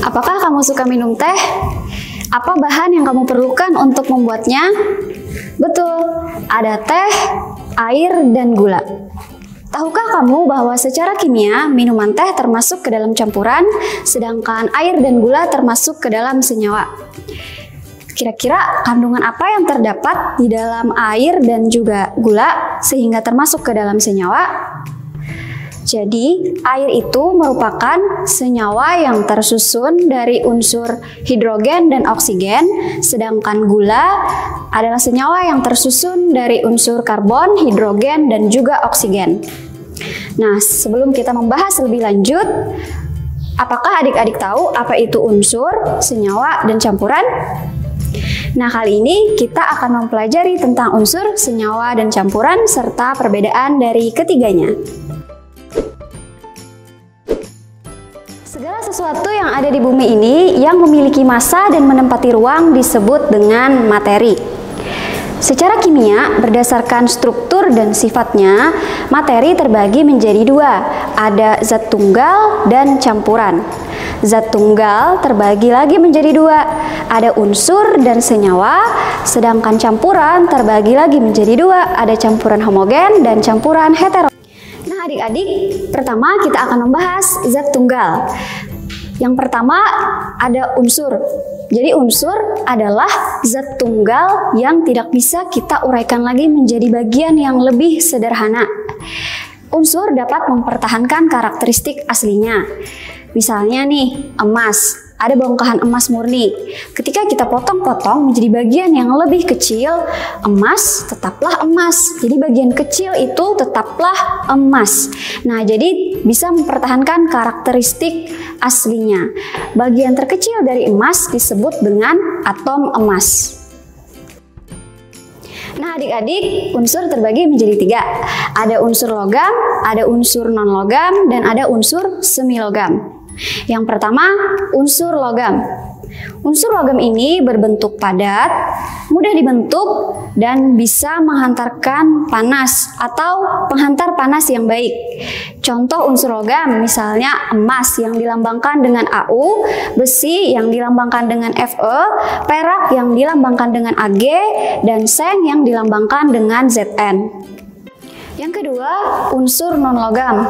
Apakah kamu suka minum teh? Apa bahan yang kamu perlukan untuk membuatnya? Betul, ada teh, air, dan gula. Tahukah kamu bahwa secara kimia minuman teh termasuk ke dalam campuran, sedangkan air dan gula termasuk ke dalam senyawa? Kira-kira kandungan apa yang terdapat di dalam air dan juga gula sehingga termasuk ke dalam senyawa? Jadi, air itu merupakan senyawa yang tersusun dari unsur hidrogen dan oksigen, sedangkan gula adalah senyawa yang tersusun dari unsur karbon, hidrogen, dan juga oksigen. Nah, sebelum kita membahas lebih lanjut, apakah adik-adik tahu apa itu unsur, senyawa, dan campuran? Nah, kali ini kita akan mempelajari tentang unsur, senyawa, dan campuran serta perbedaan dari ketiganya. Segala sesuatu yang ada di bumi ini yang memiliki massa dan menempati ruang disebut dengan materi. Secara kimia, berdasarkan struktur dan sifatnya, materi terbagi menjadi dua, ada zat tunggal dan campuran. Zat tunggal terbagi lagi menjadi dua, ada unsur dan senyawa, sedangkan campuran terbagi lagi menjadi dua, ada campuran homogen dan campuran heterogen. Nah, adik-adik, pertama kita akan membahas zat tunggal. Yang pertama ada unsur. Jadi unsur adalah zat tunggal yang tidak bisa kita uraikan lagi menjadi bagian yang lebih sederhana. Unsur dapat mempertahankan karakteristik aslinya. Misalnya nih, emas. Ada bongkahan emas murni. Ketika kita potong-potong menjadi bagian yang lebih kecil, emas tetaplah emas. Jadi bagian kecil itu tetaplah emas. Nah, jadi bisa mempertahankan karakteristik aslinya. Bagian terkecil dari emas disebut dengan atom emas. Nah, adik-adik, unsur terbagi menjadi tiga. Ada unsur logam, ada unsur non-logam, dan ada unsur semi-logam. Yang pertama, unsur logam. Unsur logam ini berbentuk padat, mudah dibentuk, dan bisa menghantarkan panas atau penghantar panas yang baik. Contoh unsur logam, misalnya emas yang dilambangkan dengan AU, besi yang dilambangkan dengan Fe, perak yang dilambangkan dengan Ag, dan seng yang dilambangkan dengan Zn. Yang kedua, unsur non-logam.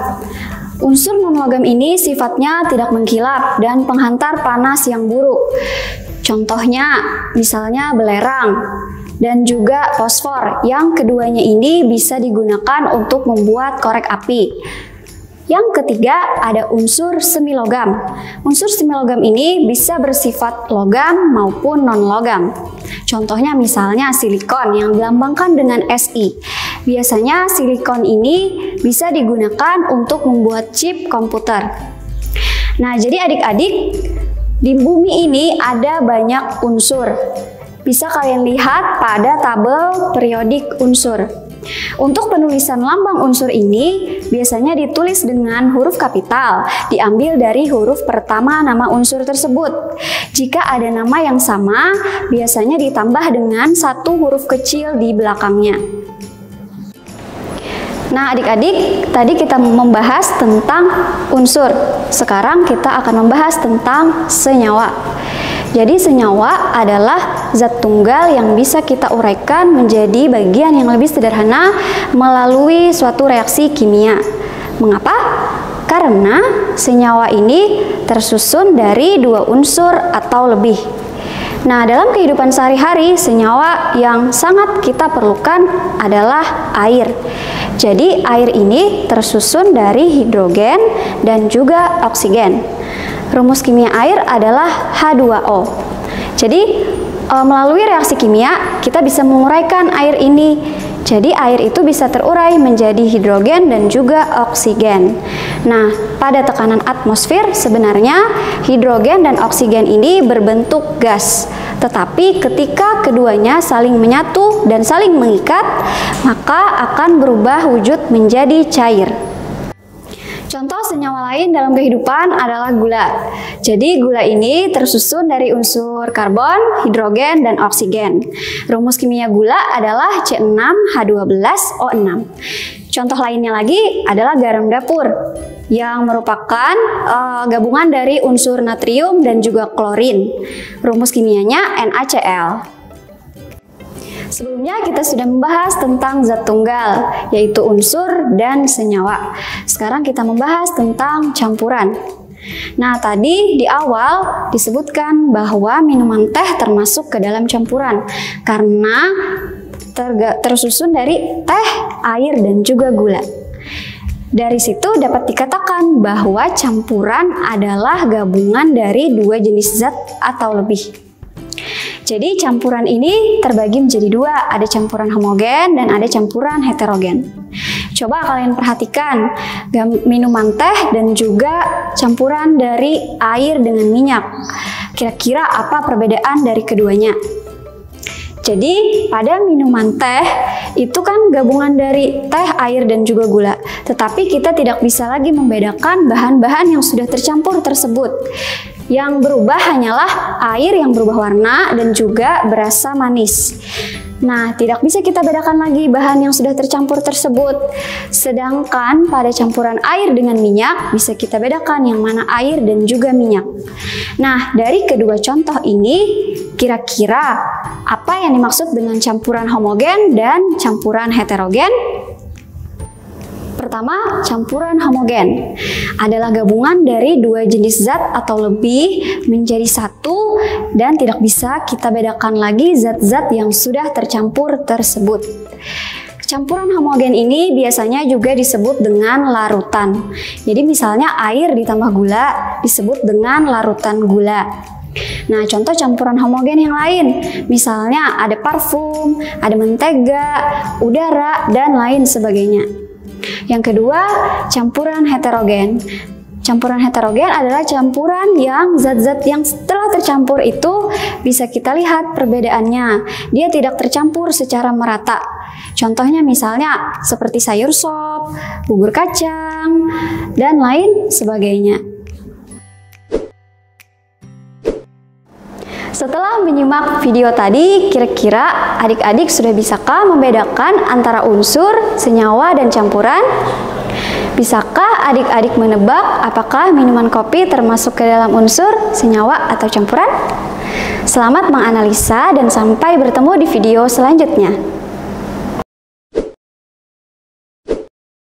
Unsur non-logam ini sifatnya tidak mengkilap dan penghantar panas yang buruk. Contohnya, misalnya belerang dan juga fosfor. Yang keduanya ini bisa digunakan untuk membuat korek api. Yang ketiga, ada unsur semilogam. Unsur semilogam ini bisa bersifat logam maupun non-logam. Contohnya misalnya silikon yang dilambangkan dengan Si. Biasanya silikon ini bisa digunakan untuk membuat chip komputer. Nah, jadi adik-adik, di bumi ini ada banyak unsur. Bisa kalian lihat pada tabel periodik unsur. Untuk penulisan lambang unsur ini biasanya ditulis dengan huruf kapital, diambil dari huruf pertama nama unsur tersebut. Jika ada nama yang sama, biasanya ditambah dengan satu huruf kecil di belakangnya. Nah, adik-adik, tadi kita membahas tentang unsur. Sekarang kita akan membahas tentang senyawa. Jadi senyawa adalah zat tunggal yang bisa kita uraikan menjadi bagian yang lebih sederhana melalui suatu reaksi kimia. Mengapa? Karena senyawa ini tersusun dari dua unsur atau lebih. Nah, dalam kehidupan sehari-hari, senyawa yang sangat kita perlukan adalah air. Jadi, air ini tersusun dari hidrogen dan juga oksigen. Rumus kimia air adalah H2O. Jadi, melalui reaksi kimia, kita bisa menguraikan air ini. Jadi, air itu bisa terurai menjadi hidrogen dan juga oksigen. Nah, pada tekanan atmosfer, sebenarnya hidrogen dan oksigen ini berbentuk gas. Tetapi ketika keduanya saling menyatu dan saling mengikat, maka akan berubah wujud menjadi cair. Contoh senyawa lain dalam kehidupan adalah gula. Jadi gula ini tersusun dari unsur karbon, hidrogen, dan oksigen. Rumus kimia gula adalah C6H12O6. Contoh lainnya lagi adalah garam dapur. yang merupakan gabungan dari unsur natrium dan juga klorin. Rumus kimianya NaCl. Sebelumnya kita sudah membahas tentang zat tunggal, yaitu unsur dan senyawa. Sekarang kita membahas tentang campuran. Nah, tadi di awal disebutkan bahwa minuman teh termasuk ke dalam campuran karena tersusun dari teh, air, dan juga gula. Dari situ dapat dikatakan bahwa campuran adalah gabungan dari dua jenis zat atau lebih. Jadi campuran ini terbagi menjadi dua, ada campuran homogen dan ada campuran heterogen. Coba kalian perhatikan minuman teh dan juga campuran dari air dengan minyak. Kira-kira apa perbedaan dari keduanya? Jadi pada minuman teh itu kan gabungan dari teh, air, dan juga gula. Tetapi kita tidak bisa lagi membedakan bahan-bahan yang sudah tercampur tersebut. Yang berubah hanyalah air yang berubah warna dan juga berasa manis. Nah, tidak bisa kita bedakan lagi bahan yang sudah tercampur tersebut. Sedangkan pada campuran air dengan minyak bisa kita bedakan yang mana air dan juga minyak. Nah, dari kedua contoh ini, kira-kira apa yang dimaksud dengan campuran homogen dan campuran heterogen? Pertama, campuran homogen adalah gabungan dari dua jenis zat atau lebih menjadi satu dan tidak bisa kita bedakan lagi zat-zat yang sudah tercampur tersebut. Campuran homogen ini biasanya juga disebut dengan larutan. Jadi misalnya air ditambah gula disebut dengan larutan gula. Nah, contoh campuran homogen yang lain, misalnya ada parfum, ada mentega, udara, dan lain sebagainya. Yang kedua, campuran heterogen. Campuran heterogen adalah campuran yang zat-zat yang setelah tercampur itu bisa kita lihat perbedaannya. Dia tidak tercampur secara merata. Contohnya misalnya seperti sayur sop, bubur kacang, dan lain sebagainya. Setelah menyimak video tadi, kira-kira adik-adik sudah bisakah membedakan antara unsur, senyawa, dan campuran? Bisakah adik-adik menebak apakah minuman kopi termasuk ke dalam unsur, senyawa, atau campuran? Selamat menganalisa dan sampai bertemu di video selanjutnya.